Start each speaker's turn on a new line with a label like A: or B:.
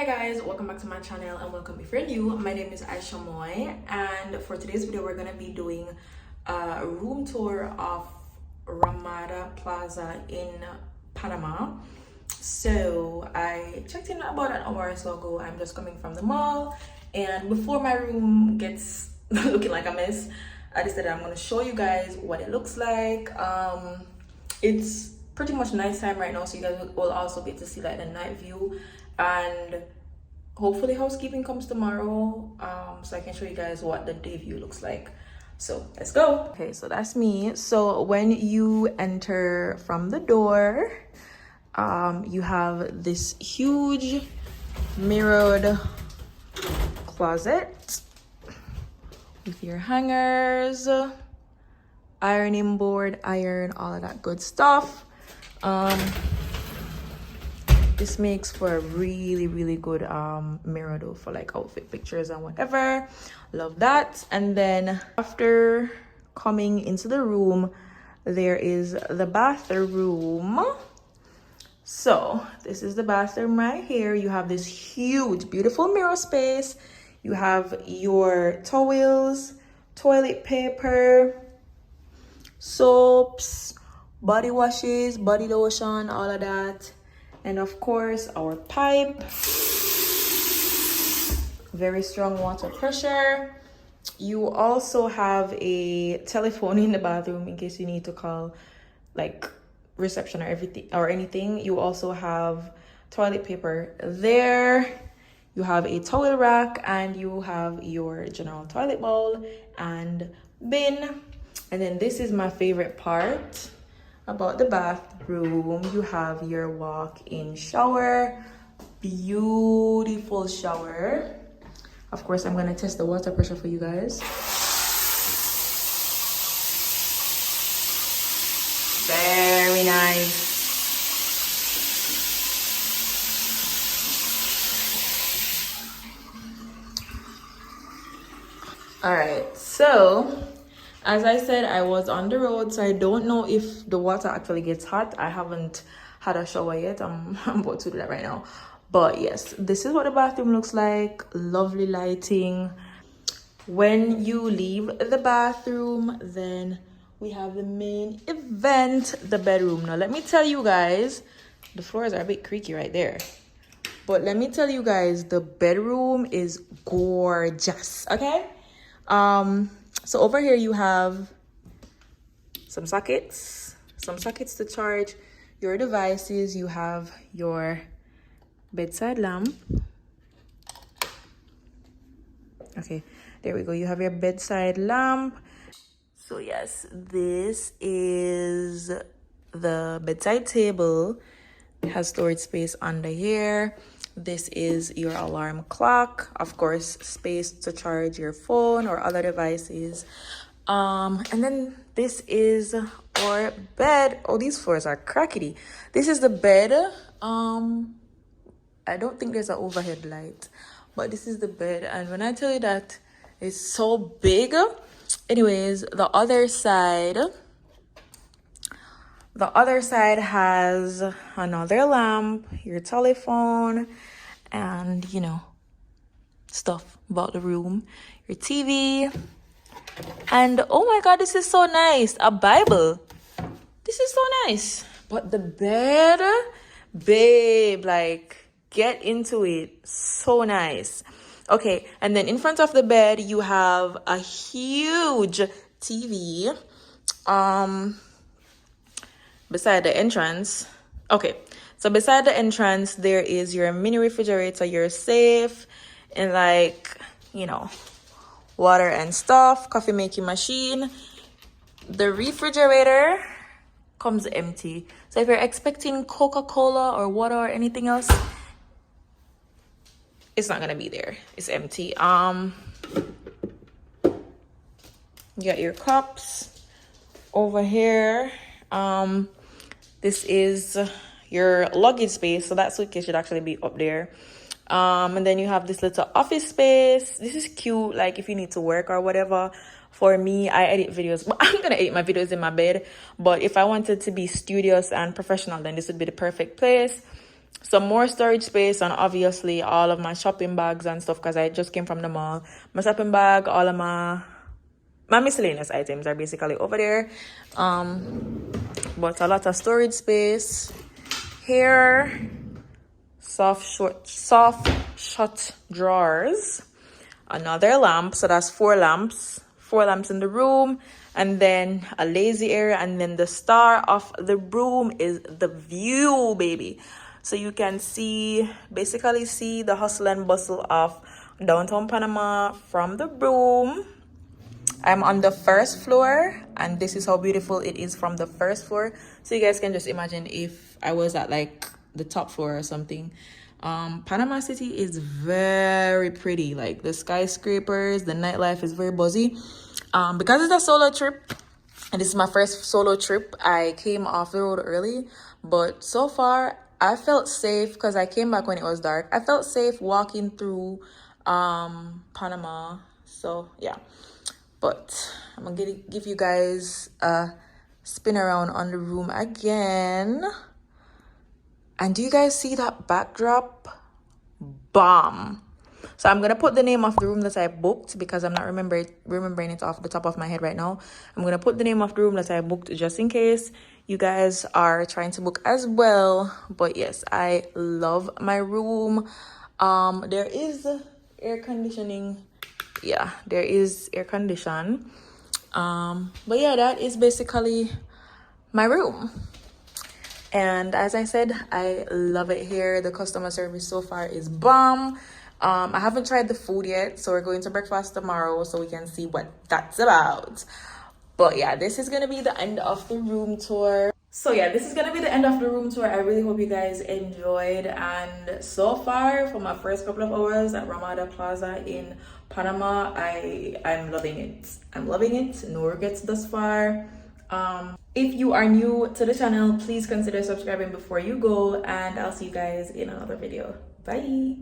A: Hi guys, welcome back to my channel and welcome if you're new. My name is Ishamoy and for today's video we're going to be doing a room tour of Ramada Plaza in Panama. So I checked in about an hour or so ago. I'm just coming from the mall, and before my room gets looking like a mess, I decided I'm going to show you guys what it looks like. It's pretty much nighttime right now, so you guys will also be able to see like the night view, and hopefully housekeeping comes tomorrow so I can show you guys what the day view looks like. So let's go. Okay, so that's me. So when you enter from the door, you have this huge mirrored closet with your hangers, ironing board, iron, all of that good stuff. This makes for a really good mirror though, for like outfit pictures and whatever. Love that. And then after coming into the room, there is the bathroom. So this is the bathroom right here. You have this huge beautiful mirror space. You have your towels, toilet paper, soaps, body washes, body lotion, all of that. And of course our pipe, very strong water pressure. You also have a telephone in the bathroom in case you need to call like reception or everything or anything. You also have toilet paper there. You have a towel rack, and you have your general toilet bowl and bin. And then this is my favorite part about the bathroom. You have your walk-in shower, beautiful shower. Of course, I'm gonna test the water pressure for you guys. Very nice. All right, so as I said, I was on the road, so I don't know if the water actually gets hot. I haven't had a shower yet. I'm about to do that right now. But yes, this is what the bathroom looks like. Lovely lighting. When you leave the bathroom, then we have the main event, the bedroom. Now, let me tell you guys, the floors are a bit creaky right there. But let me tell you guys, the bedroom is gorgeous, okay? So over here you have some sockets to charge your devices. You have your bedside lamp. Okay, there we go. You have your bedside lamp. So yes, this is the bedside table. It has storage space under here. This is your alarm clock. Of course, space to charge your phone or other devices. And then this is our bed. Oh, these floors are crackety. This is the bed. I don't think there's an overhead light, but this is the bed. And when I tell you that it's so big, anyways, the other side has another lamp, your telephone, and you know, stuff about the room, your TV. And oh my god, this is so nice, a Bible. This is so nice. But the bed, babe, like, get into it. So nice. Okay, and then in front of the bed you have a huge TV. Beside the entrance. Okay, so beside the entrance there is your mini refrigerator, your safe, and like, you know, water and stuff, coffee making machine. The refrigerator comes empty, so if you're expecting Coca-Cola or water or anything else, it's not gonna be there. It's empty. You got your cups over here. This is your luggage space, so that suitcase should actually be up there. And then you have this little office space. This is cute, like if you need to work or whatever. For me, I edit videos, but I'm gonna edit my videos in my bed. But if I wanted to be studious and professional, then this would be the perfect place. some more storage space, and obviously all of my shopping bags and stuff because I just came from the mall. My shopping bag, all of my miscellaneous items are basically over there. But a lot of storage space here. Soft shut drawers. Another lamp, so that's 4 lamps in the room, and then a lazy area, and then the star of the room is the view, baby. So you can basically see the hustle and bustle of downtown Panama from the room. I'm on the first floor, and this is how beautiful it is from the first floor. So you guys can just imagine if I was at like the top floor or something. Panama City is very pretty. Like the skyscrapers, the nightlife is very buzzy. Because it's a solo trip, and this is my first solo trip, I came off the road early. But so far, I felt safe because I came back when it was dark. I felt safe walking through Panama. So yeah. But I'm gonna give you guys a spin around on the room again. And do you guys see that backdrop? Bomb. So I'm gonna put the name of the room that I booked because I'm not remembering it off the top of my head right now. I'm gonna put the name of the room that I booked just in case you guys are trying to book as well. But yes, I love my room. There is air conditioning. Yeah, there is air condition. But yeah, that is basically my room. And as I said, I love it here. The customer service so far is bomb. I haven't tried the food yet, so we're going to breakfast tomorrow so we can see what that's about. But yeah, this is gonna be the end of the room tour. So yeah, this is gonna be the end of the room tour. I really hope you guys enjoyed. And so far, for my first couple of hours at Ramada Plaza in Panama, I'm loving it. I'm loving it. No regrets thus far. If you are new to the channel, please consider subscribing before you go, and I'll see you guys in another video. Bye.